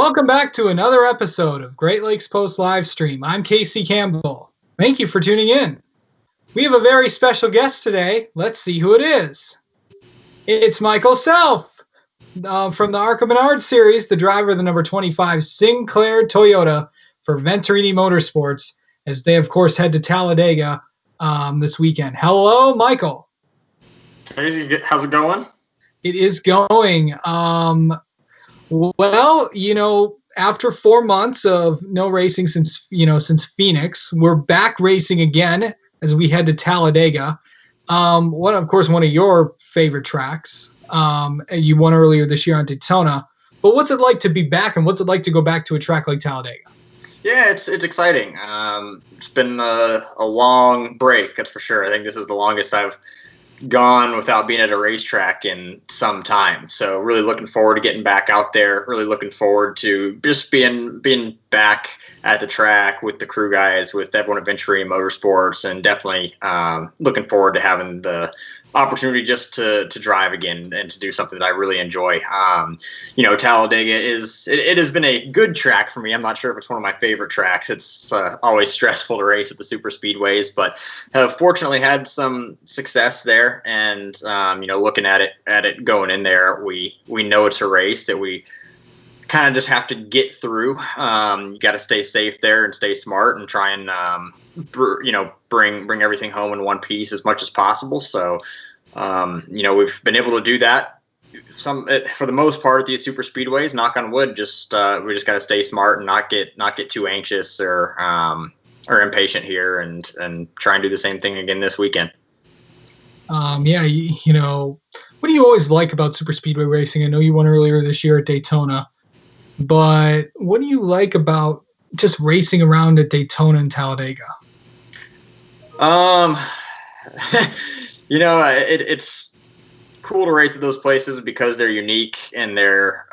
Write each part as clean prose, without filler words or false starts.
Welcome back to another episode of Great Lakes Post live stream. I'm Casey Campbell. Thank you for tuning in. We have a very special guest today. Let's see who it is. It's Michael Self from the Arca Menard series, the driver of the number 25 Sinclair Toyota for Venturini Motorsports, as they, of course, head to Talladega this weekend. Hello, Michael. Casey, how's it going? It is going. Well, after 4 months of no racing since Phoenix, we're back racing again as we head to Talladega. One of your favorite tracks. You won earlier this year on Daytona. But what's it like to be back, and what's it like to go back to a track like Talladega? Yeah, it's exciting. It's been a long break, that's for sure. I think this is the longest I've gone without being at a racetrack in some time. So really looking forward to getting back out there, really looking forward to just being back at the track with the crew guys, with everyone at Venturini Motorsports, and definitely looking forward to having the opportunity just to drive again and to do something that I really enjoy. Talladega it has been a good track for me. I'm not sure if it's one of my favorite tracks. It's always stressful to race at the super speedways, but have fortunately had some success there. And looking at it going in there, we know it's a race that we kind of just have to get through. You got to stay safe there and stay smart and try and bring everything home in one piece as much as possible. So we've been able to do that for the most part at these super speedways. Knock on wood. We just got to stay smart and not get too anxious or impatient here, and try and do the same thing again this weekend. What do you always like about super speedway racing? I know you won earlier this year at Daytona, but what do you like about just racing around at Daytona and Talladega? It's cool to race at those places because they're unique, and they're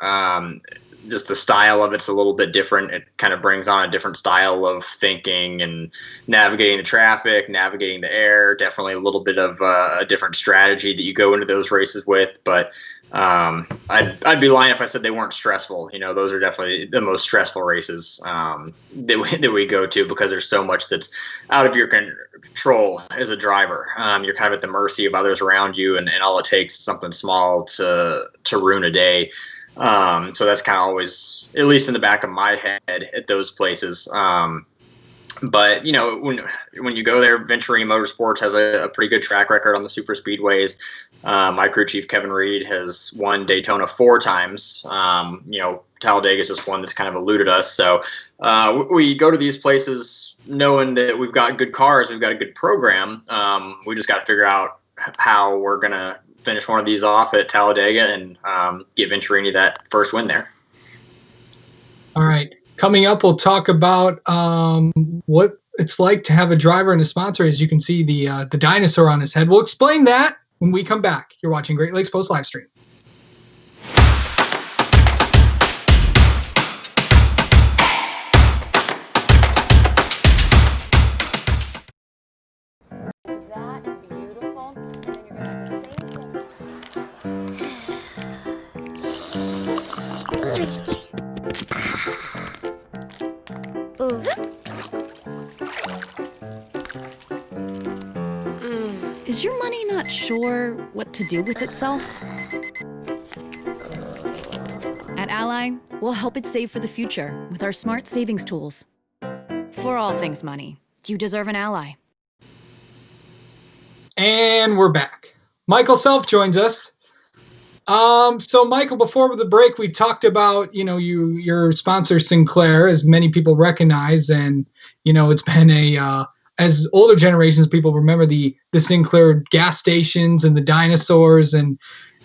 just the style of it's a little bit different. It kind of brings on a different style of thinking and navigating the traffic, navigating the air. Definitely a little bit of a different strategy that you go into those races with, but I'd be lying if I said they weren't stressful. Those are definitely the most stressful races that we go to, because there's so much that's out of your control as a driver. You're kind of at the mercy of others around you, and all it takes is something small to ruin a day. So that's kind of always, at least in the back of my head, at those places. But when you go there, Venturini Motorsports has a pretty good track record on the super speedways. My crew chief Kevin Reed has won Daytona 4 times. Talladega is just one that's kind of eluded us. So we go to these places knowing that we've got good cars, we've got a good program. We just got to figure out how we're gonna finish one of these off at Talladega and get Venturini that first win there. All right. Coming up, we'll talk about what it's like to have a driver and a sponsor. As you can see, the dinosaur on his head. We'll explain that when we come back. You're watching Great Lakes Post live stream. Is that beautiful? And then you're gonna have the same thing. Is your money not sure what to do with itself? At Ally, we'll help it save for the future with our smart savings tools. For all things money, you deserve an ally. And we're back. Michael Self joins us. So Michael, before the break, we talked about, your sponsor Sinclair, as many people recognize, and, it's been as older generations, people remember the Sinclair gas stations and the dinosaurs, and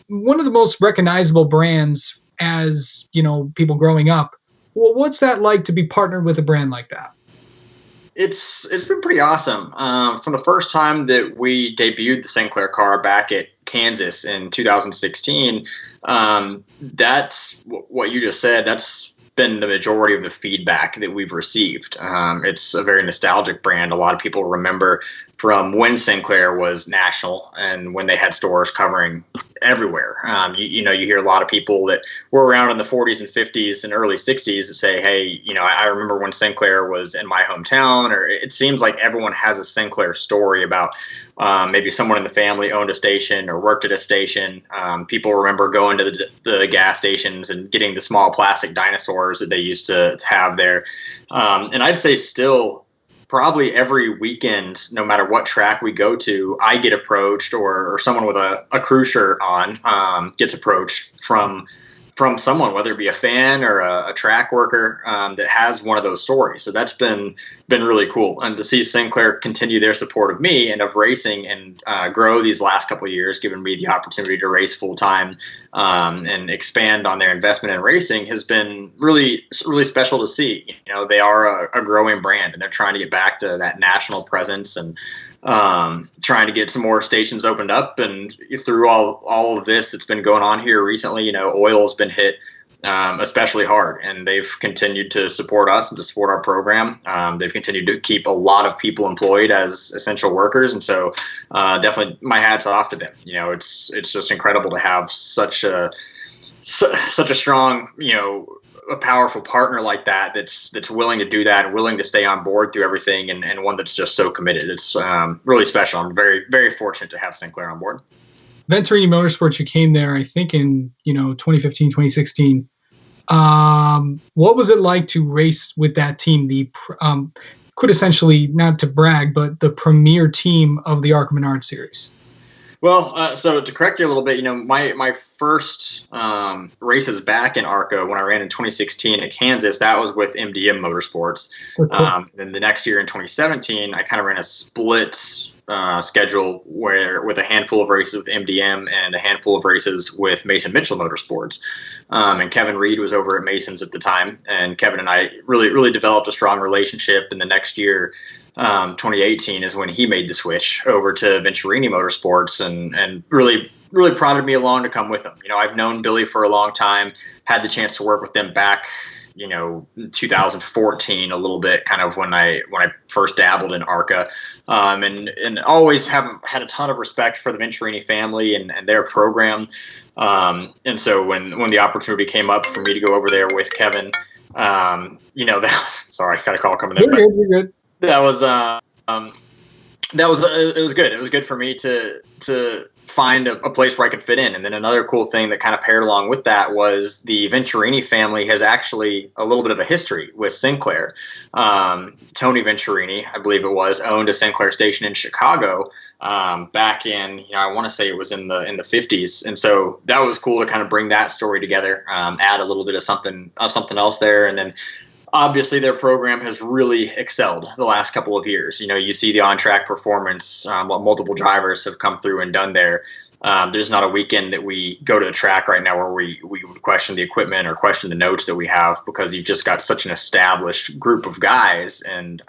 one of the most recognizable brands as, people growing up. Well, what's that like to be partnered with a brand like that? It's been pretty awesome. From the first time that we debuted the Sinclair car back at Kansas in 2016, that's what you just said. That's been the majority of the feedback that we've received. It's a very nostalgic brand. A lot of people remember from when Sinclair was national and when they had stores covering everywhere. You hear a lot of people that were around in the 40s and 50s and early 60s that say, hey, I remember when Sinclair was in my hometown. Or it seems like everyone has a Sinclair story about maybe someone in the family owned a station or worked at a station. People remember going to the gas stations and getting the small plastic dinosaurs that they used to have there. And I'd say still, probably every weekend, no matter what track we go to, I get approached or someone with a crew shirt on gets approached from someone, whether it be a fan or a track worker that has one of those stories. So that's been really cool. And to see Sinclair continue their support of me and of racing and grow these last couple of years, giving me the opportunity to race full time and expand on their investment in racing has been really, really special to see. They are a growing brand, and they're trying to get back to that national presence and trying to get some more stations opened up. And through all of this that's been going on here recently, oil's been hit especially hard, and they've continued to support us and to support our program. They've continued to keep a lot of people employed as essential workers, and so definitely my hat's off to them. It's just incredible to have such a strong, a powerful partner like that's willing to do that and willing to stay on board through everything, and one that's just so committed. It's really special. I'm very, very fortunate to have Sinclair on board. Venturini Motorsports, you came there, I think, in 2015, 2016. What was it like to race with that team? The could essentially, not to brag, but the premier team of the ARCA Menard Series. Well, so to correct you a little bit, my first races back in ARCA when I ran in 2016 at Kansas, that was with MDM Motorsports. Cool. Then the next year in 2017, I kind of ran a split schedule with a handful of races with MDM and a handful of races with Mason Mitchell Motorsports. And Kevin Reed was over at Mason's at the time, and Kevin and I really, really developed a strong relationship. And the next year, 2018, is when he made the switch over to Venturini Motorsports, and really, really prodded me along to come with him. I've known Billy for a long time, had the chance to work with them back, 2014 a little bit, kind of when I first dabbled in ARCA, and always have had a ton of respect for the Venturini family and their program. And so when the opportunity came up for me to go over there with Kevin, that was, sorry, got a call coming in. You're good. It was good. It was good for me to find a place where I could fit in. And then another cool thing that kind of paired along with that was the Venturini family has actually a little bit of a history with Sinclair. Tony Venturini, I believe it was, owned a Sinclair station in Chicago back in, I want to say it was in the 50s. And so that was cool to kind of bring that story together, add a little bit of something else there. And then obviously their program has really excelled the last couple of years. You see the on-track performance, what multiple drivers have come through and done there. There's not a weekend that we go to the track right now where we would question the equipment or question the notes that we have, because you've just got such an established group of guys and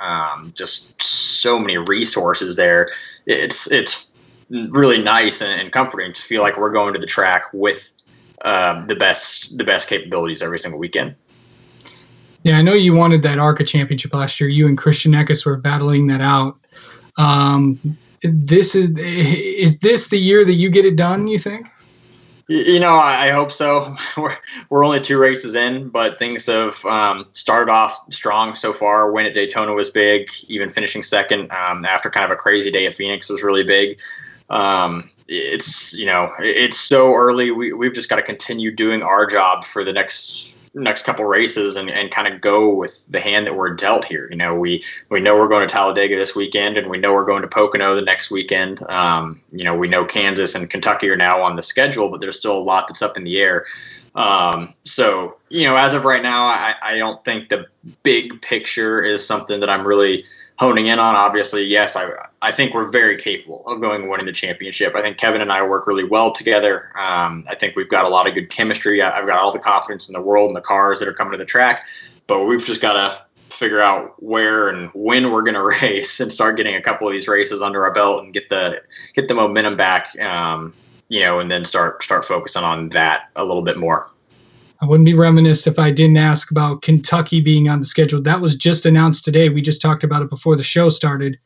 just so many resources there. It's really nice and comforting to feel like we're going to the track with the best capabilities every single weekend. Yeah, I know you wanted that ARCA championship last year. You and Christian Eckes were battling that out. Is this the year that you get it done, you think? I hope so. We're only 2 races in, but things have started off strong so far. Win at Daytona was big. Even finishing second after kind of a crazy day at Phoenix was really big. It's so early. We've just got to continue doing our job for the next couple races and kind of go with the hand that we're dealt here. We know we're going to Talladega this weekend, and we know we're going to Pocono the next weekend. We know Kansas and Kentucky are now on the schedule, but there's still a lot that's up in the air. So as of right now, I don't think the big picture is something that I'm really honing in on. Obviously, yes, I think we're very capable of going and winning the championship. I think Kevin and I work really well together. I think we've got a lot of good chemistry. I've got all the confidence in the world in the cars that are coming to the track, but we've just got to figure out where and when we're going to race and start getting a couple of these races under our belt and get the momentum back, and then start focusing on that a little bit more. I wouldn't be remiss if I didn't ask about Kentucky being on the schedule. That was just announced today. We just talked about it before the show started.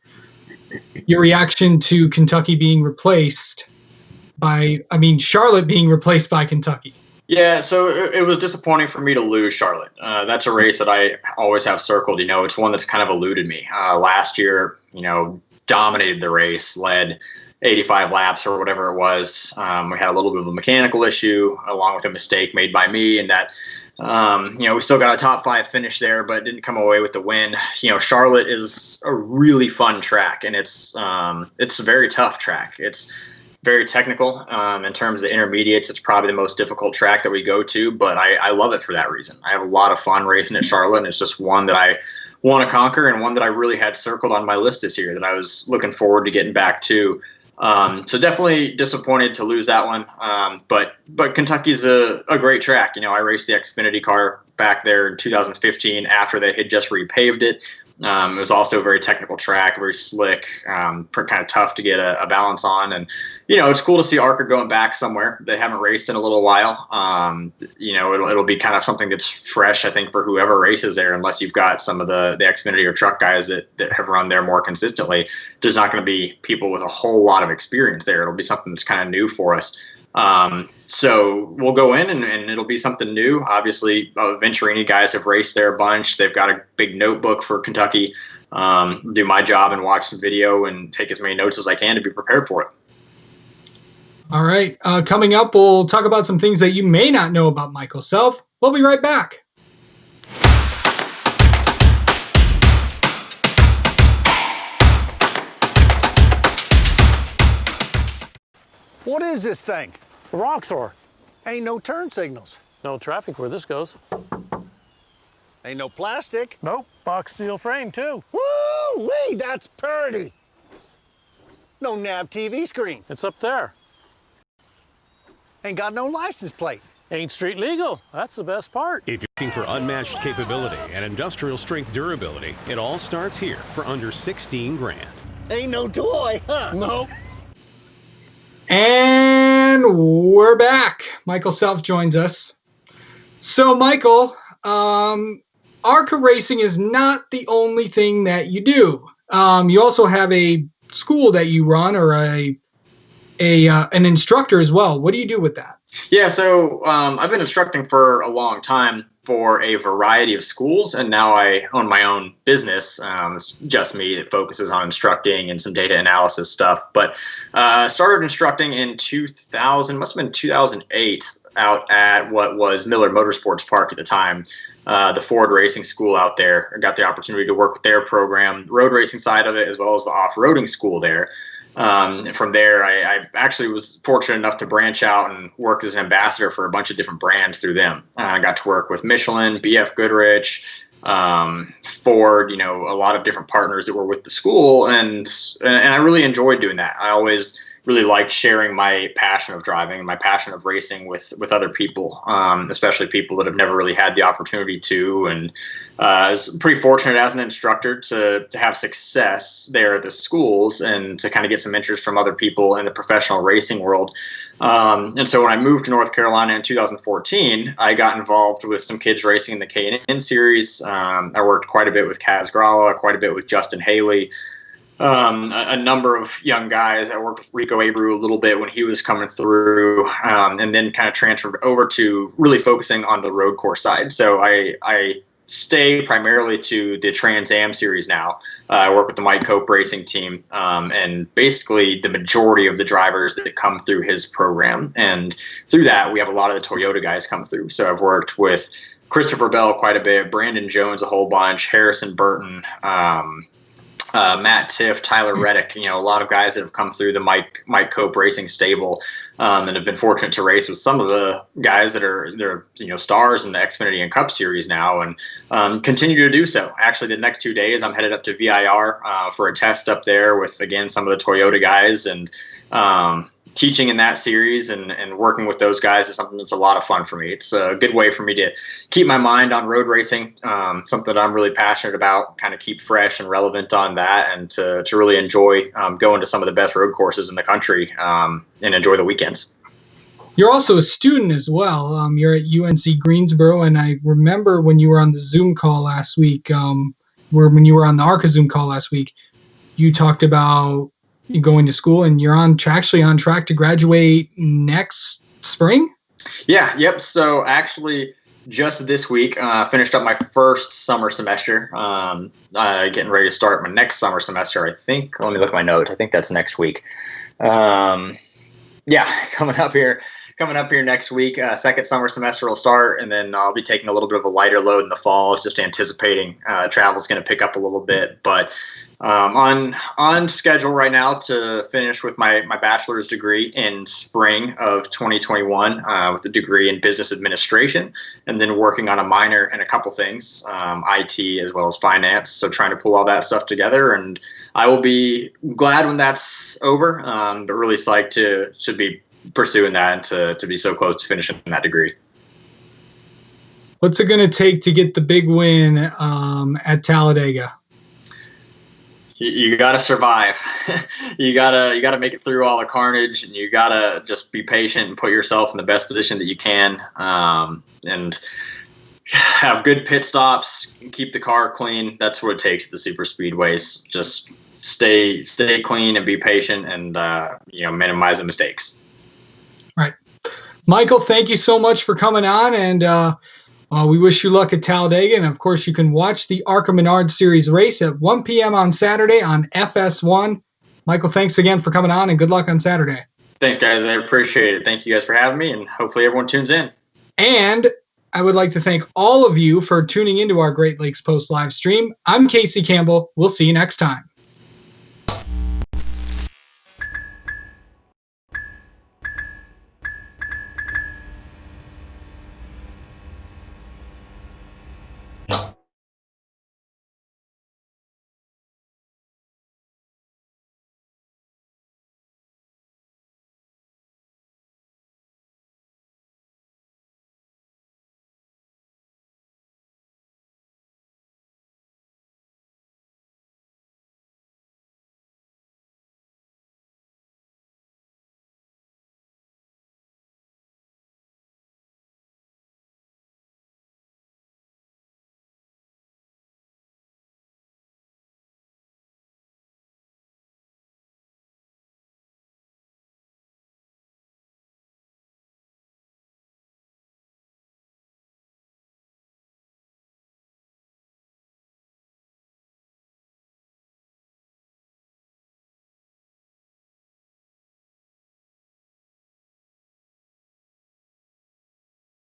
your reaction to Kentucky being replaced by, Charlotte being replaced by Kentucky. Yeah, so it was disappointing for me to lose Charlotte. That's a race that I always have circled. It's one that's kind of eluded me. Last year, dominated the race, led 85 laps or whatever it was. We had a little bit of a mechanical issue along with a mistake made by me, and that we still got a top 5 finish there, but didn't come away with the win. Charlotte is a really fun track, and it's a very tough track. It's very technical in terms of the intermediates. It's probably the most difficult track that we go to, but I love it for that reason. I have a lot of fun racing at Charlotte, and it's just one that I want to conquer and one that I really had circled on my list this year that I was looking forward to getting back to. So definitely disappointed to lose that one. But Kentucky's a great track. I raced the Xfinity car back there in 2015 after they had just repaved it. It was also a very technical track, very slick, kind of tough to get a balance on. And, it's cool to see ARCA going back somewhere. They haven't raced in a little while. It'll be kind of something that's fresh, I think, for whoever races there, unless you've got some of the Xfinity or truck guys that have run there more consistently. There's not going to be people with a whole lot of experience there. It'll be something that's kind of new for us. So we'll go in and it'll be something new. Obviously, Venturini guys have raced there a bunch. They've got a big notebook for Kentucky. Do my job and watch some video and take as many notes as I can to be prepared for it. All right. Coming up, we'll talk about some things that you may not know about Michael Self. We'll be right back. What is this thing? A Roxor. Ain't no turn signals. No traffic where this goes. Ain't no plastic. Nope. Box steel frame, too. Woo-wee, that's pretty. No nav TV screen. It's up there. Ain't got no license plate. Ain't street legal. That's the best part. If you're looking for unmatched capability and industrial strength durability, it all starts here for under 16 grand. Ain't no toy, huh? Nope. And we're back. Michael Self joins us. So, Michael, ARCA racing is not the only thing that you do. You also have a school that you run, or an instructor as well. What do you do with that? Yeah, so I've been instructing for a long time for a variety of schools, and now I own my own business. It's just me that focuses on instructing and some data analysis stuff. But started instructing in 2000, must have been 2008, out at what was Miller Motorsports Park at the time, the Ford Racing School out there. I got the opportunity to work with their program, road racing side of it, as well as the off-roading school there. And from there, I actually was fortunate enough to branch out and work as an ambassador for a bunch of different brands through them. I got to work with Michelin, BF Goodrich, Ford, a lot of different partners that were with the school. And I really enjoyed doing that. I always really liked sharing my passion of driving and my passion of racing with other people, especially people that have never really had the opportunity to. And I was pretty fortunate as an instructor to have success there at the schools and to kind of get some interest from other people in the professional racing world. And so when I moved to North Carolina in 2014, I got involved with some kids racing in the K&N series. I worked quite a bit with Kaz Gralla, quite a bit with Justin Haley. A number of young guys. I worked with Rico Abreu a little bit when he was coming through, and then kind of transferred over to really focusing on the road course side. So I stay primarily to the Trans Am series now. I work with the Mike Cope racing team, and basically the majority of the drivers that come through his program. And through that, we have a lot of the Toyota guys come through. So I've worked with Christopher Bell quite a bit, Brandon Jones a whole bunch, Harrison Burton, Matt Tiff, Tyler Reddick, a lot of guys that have come through the Mike Cope racing stable, and have been fortunate to race with some of the guys that are stars in the Xfinity and Cup series now, and continue to do so. Actually, the next 2 days I'm headed up to VIR for a test up there with, again, some of the Toyota guys, and teaching in that series and working with those guys is something that's a lot of fun for me. It's a good way for me to keep my mind on road racing, something that I'm really passionate about, kind of keep fresh and relevant on that, and to really enjoy going to some of the best road courses in the country and enjoy the weekends. You're also a student as well. You're at UNC Greensboro, and I remember when you were on the Zoom call last week, when you were on the ARCA Zoom call last week, you talked about you going to school, and you're actually on track to graduate next spring. Yeah. Yep. So actually, just this week, finished up my first summer semester. Getting ready to start my next summer semester. I think. Let me look at my notes. I think that's next week. Yeah, coming up here next week. Second summer semester will start, and then I'll be taking a little bit of a lighter load in the fall, just anticipating travel's going to pick up a little bit. But on schedule right now to finish with my bachelor's degree in spring of 2021 with a degree in business administration, and then working on a minor in a couple things, IT as well as finance. So trying to pull all that stuff together, and I will be glad when that's over, but really psyched to be pursuing that and to be so close to finishing that degree. What's it going to take to get the big win at Talladega? You got to survive. you gotta make it through all the carnage, and you gotta just be patient and put yourself in the best position that you can, and have good pit stops, keep the car clean. That's what it takes at the super speedways. Just stay clean and be patient, and minimize the mistakes. Right. Michael, thank you so much for coming on, and we wish you luck at Talladega. And of course, you can watch the ARCA Menard Series race at 1 p.m. on Saturday on FS1. Michael, thanks again for coming on, and good luck on Saturday. Thanks, guys. I appreciate it. Thank you guys for having me, and hopefully everyone tunes in. And I would like to thank all of you for tuning into our Great Lakes Post live stream. I'm Casey Campbell. We'll see you next time.